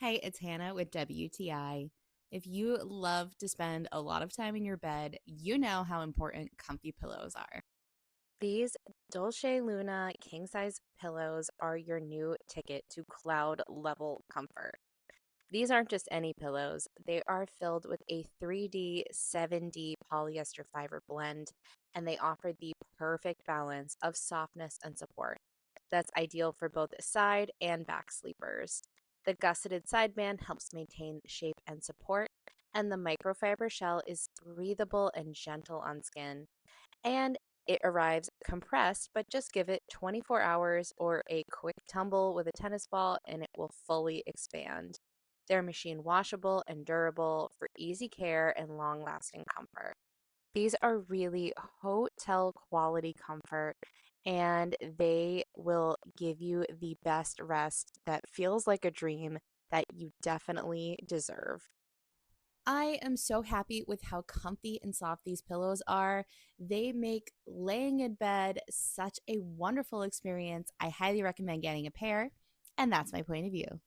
Hey, it's Hannah with WTI. If you love to spend a lot of time in your bed, you know how important comfy pillows are. These DolceLuna king size pillows are your new ticket to cloud level comfort. These aren't just any pillows, they are filled with a 3D, 7D polyester fiber blend, and they offer the perfect balance of softness and support. That's ideal for both side and back sleepers. The gusseted sideband helps maintain shape and support, and the microfiber shell is breathable and gentle on skin. And it arrives compressed, but just give it 24 hours or a quick tumble with a tennis ball and it will fully expand. They're machine washable and durable for easy care and long lasting comfort. These are really hotel quality comfort and they will give you the best rest that feels like a dream that you definitely deserve. I am so happy with how comfy and soft these pillows are. They make laying in bed such a wonderful experience. I highly recommend getting a pair, and that's my point of view.